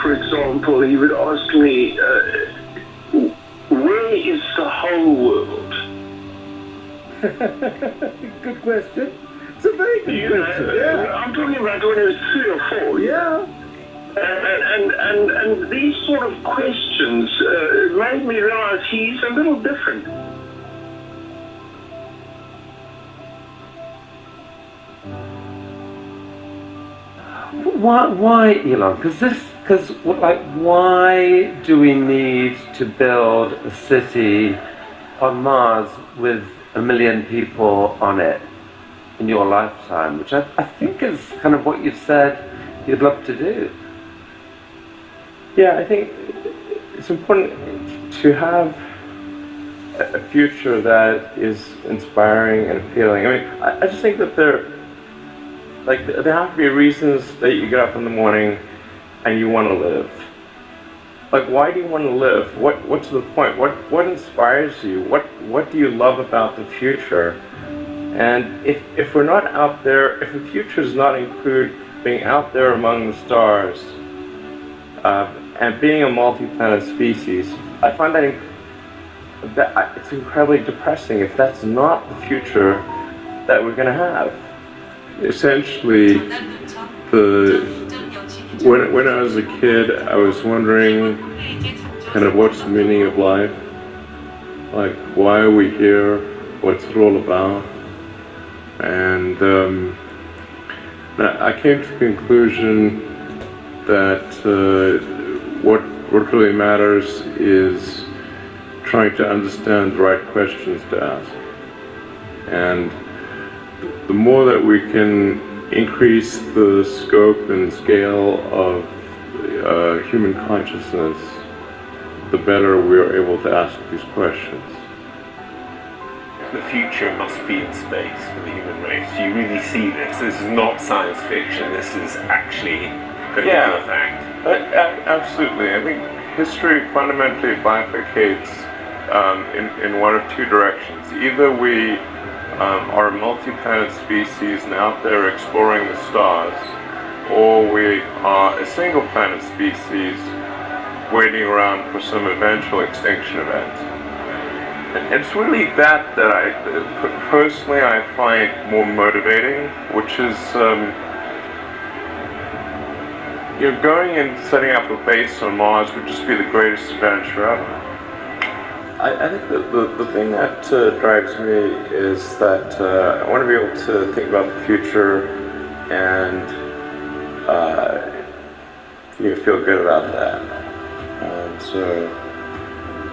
for example, he would ask me, where is the whole world? Good question. It's a very good question. Yeah. I'm talking about when he was 3 or 4. Yeah. And these sort of questions made me realize he's a little different. Why, Elon? Because why do we need to build a city on Mars with 1 million people on it in your lifetime? Which I think is kind of what you've said you'd love to do. Yeah, I think it's important to have a future that is inspiring and appealing. I mean, I just think that there have to be reasons that you get up in the morning and you want to live. Like, why do you want to live? What's the point? What inspires you? What do you love about the future? And if we're not out there, if the future does not include being out there among the stars, and being a multi-planet species, I find that it's incredibly depressing if that's not the future that we're going to have. Essentially, when I was a kid, I was wondering kind of what's the meaning of life? Like, why are we here? What's it all about? And I came to the conclusion that what really matters is trying to understand the right questions to ask. And the more that we can increase the scope and scale of human consciousness, the better we are able to ask these questions. The future must be in space for the human race. You really see this. This is not science fiction. This is actually going to be a fact. Absolutely. I think history fundamentally bifurcates in one of two directions. Either we are a multi-planet species and out there exploring the stars, or we are a single planet species waiting around for some eventual extinction event. And it's really that I personally find more motivating, which is going and setting up a base on Mars would just be the greatest adventure ever. I think the thing that drives me is that I want to be able to think about the future and feel good about that. So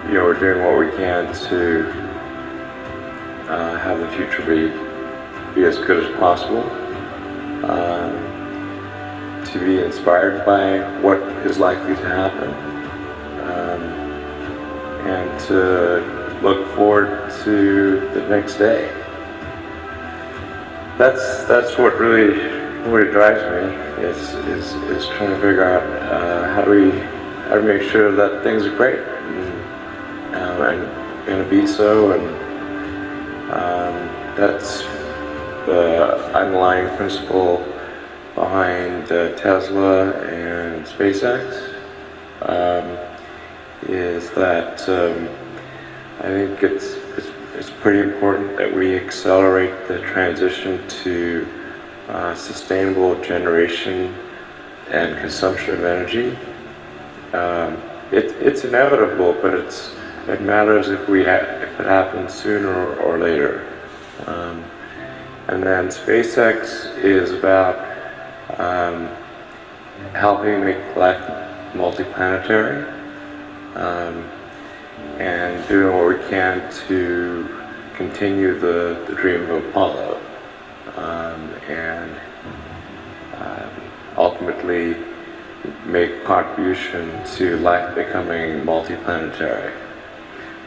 we're doing what we can to have the future be as good as possible. To be inspired by what is likely to happen, and to look forward to the next day. That's what really drives me is trying to figure out how do we make sure that things are great and going to be so, and that's the underlying principle behind Tesla and SpaceX, is that I think it's pretty important that we accelerate the transition to sustainable generation and consumption of energy. It's inevitable, but it matters if it happens sooner or later. And then SpaceX is about helping make life multiplanetary, and doing what we can to continue the dream of Apollo, and ultimately make contribution to life becoming multiplanetary.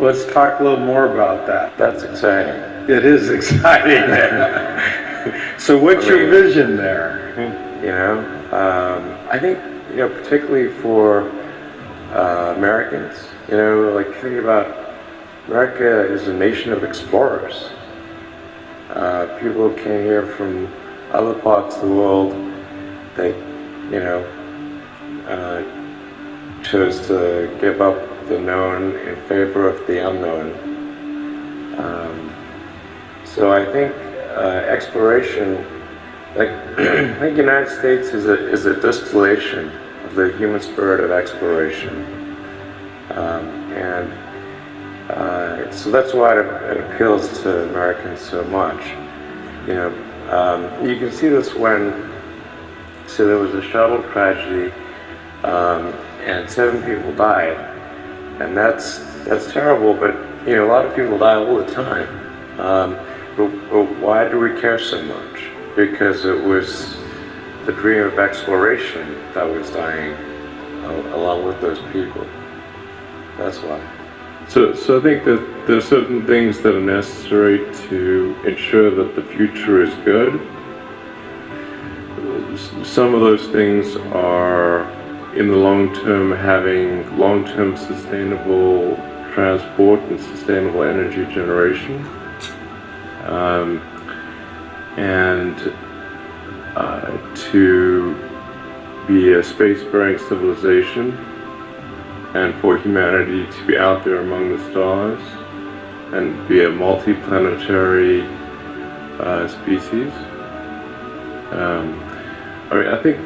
Let's talk a little more about that. That's exciting. It is exciting. So what's your vision there? I think, particularly for Americans, thinking about America is a nation of explorers. People who came here from other parts of the world, they, chose to give up the known in favor of the unknown. So I think exploration, like I think the United States is a distillation of the human spirit of exploration, and so that's why it appeals to Americans so much. You know, you can see this when, so there was a shuttle tragedy, and 7 people died, and that's terrible. But you know, a lot of people die all the time. But why do we care so much? Because it was the dream of exploration that was dying along with those people. That's why. So I think that there are certain things that are necessary to ensure that the future is good. Some of those things are, in the long term, having long-term sustainable transport and sustainable energy generation. And to be a spacefaring civilization, and for humanity to be out there among the stars and be a multi-planetary species. I think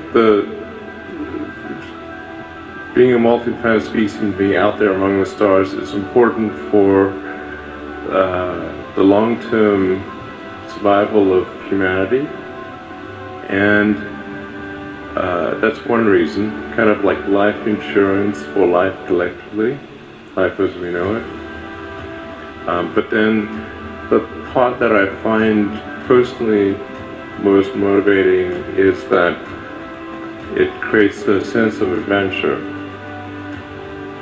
being a multi-planet species and being out there among the stars is important for the long-term survival of humanity, and that's one reason, kind of like life insurance for life collectively, life as we know it. But then the part that I find personally most motivating is that it creates a sense of adventure,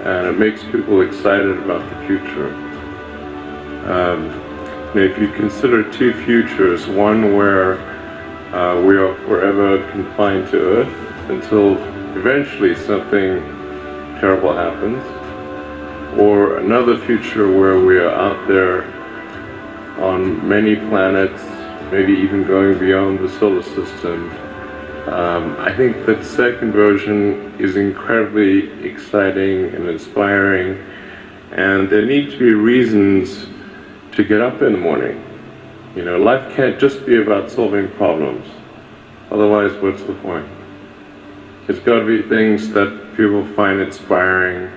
and it makes people excited about the future. If you consider 2 futures, one where we are forever confined to Earth until eventually something terrible happens, or another future where we are out there on many planets, maybe even going beyond the solar system. I think that second version is incredibly exciting and inspiring, and there need to be reasons to get up in the morning. You know, life can't just be about solving problems. Otherwise, what's the point? It's got to be things that people find inspiring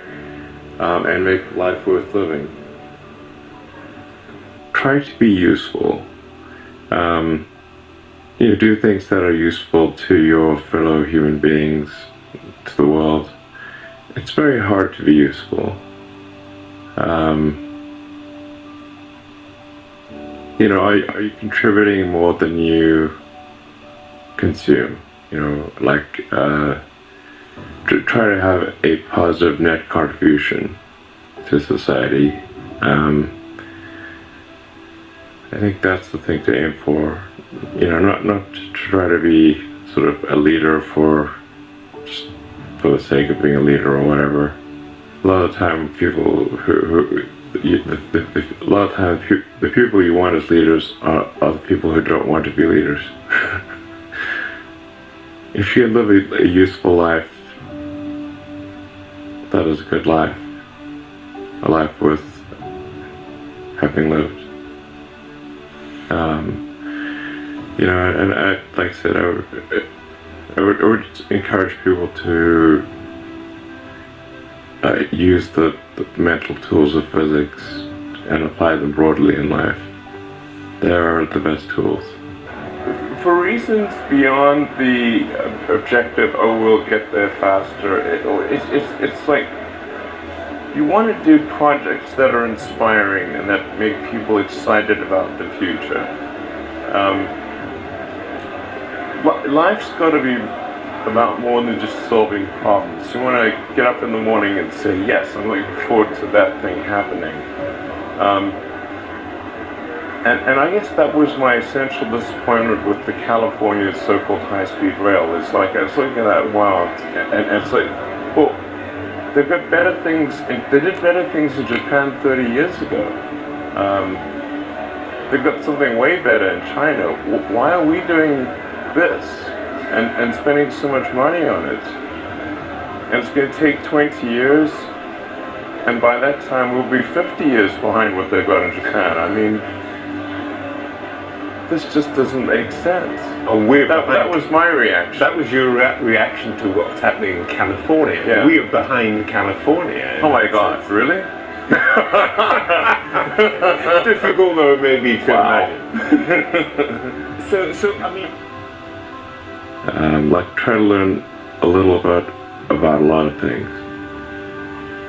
and make life worth living. Try to be useful. Do things that are useful to your fellow human beings, to the world. It's very hard to be useful. Are you contributing more than you consume? To try to have a positive net contribution to society. I think that's the thing to aim for. Not to try to be sort of a leader for the sake of being a leader or whatever. A lot of time people the people you want as leaders are the people who don't want to be leaders. If you live a useful life, that is a good life. A life worth having lived. And like I said, I would encourage people to use the mental tools of physics and apply them broadly in life. They are the best tools. For reasons beyond the objective, we'll get there faster, it's like you want to do projects that are inspiring and that make people excited about the future. Life's got to be about more than just solving problems. You want to get up in the morning and say, yes, I'm looking forward to that thing happening. And I guess that was my essential disappointment with the California so-called high-speed rail. It's like I was looking at that, wow, and it's like, well, they've got better things. They did better things in Japan 30 years ago. They've got something way better in China. Why are we doing this and spending so much money on it? and it's going to take 20 years, and by that time we'll be 50 years behind what they've got in Japan. I mean, this just doesn't make sense. And that was my reaction. That was your reaction to what's happening in California. Yeah. We are behind California. Oh my God, really? Difficult though it may be to Wow. imagine. so I mean, Like try to learn a little about a lot of things.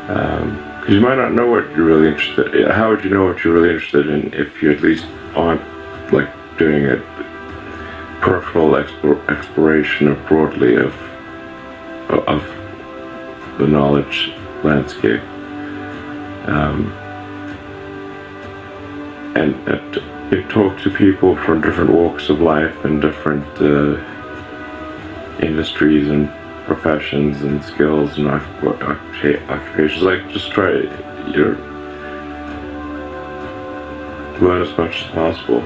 Because you might not know what you're really interested in. How would you know what you're really interested in if you at least aren't like doing a peripheral exploration of broadly of the knowledge landscape? And you talk to people from different walks of life and different industries and professions and skills and occupations. Like just try to learn as much as possible.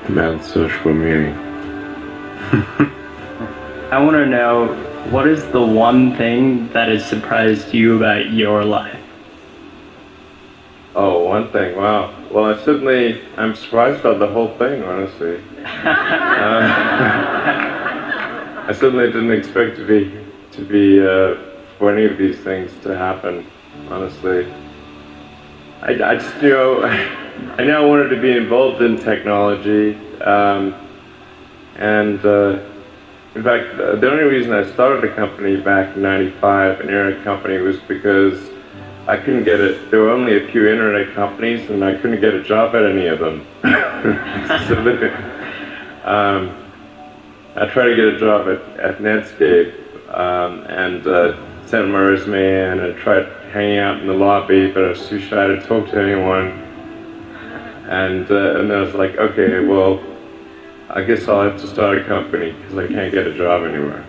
Man's search for meaning. I want to know, what is the one thing that has surprised you about your life? Oh, one thing. Wow. Well, I'm surprised about the whole thing, honestly. I certainly didn't expect to be for any of these things to happen. Honestly, I just I now wanted to be involved in technology, and in fact, the only reason I started a company back in '95, an internet company, was because I couldn't get it. There were only a few internet companies, and I couldn't get a job at any of them. I tried to get a job at Netscape, and sent my resume in and tried hanging out in the lobby, but I was too shy to talk to anyone. And then I was like, okay, well, I guess I'll have to start a company because I can't get a job anywhere.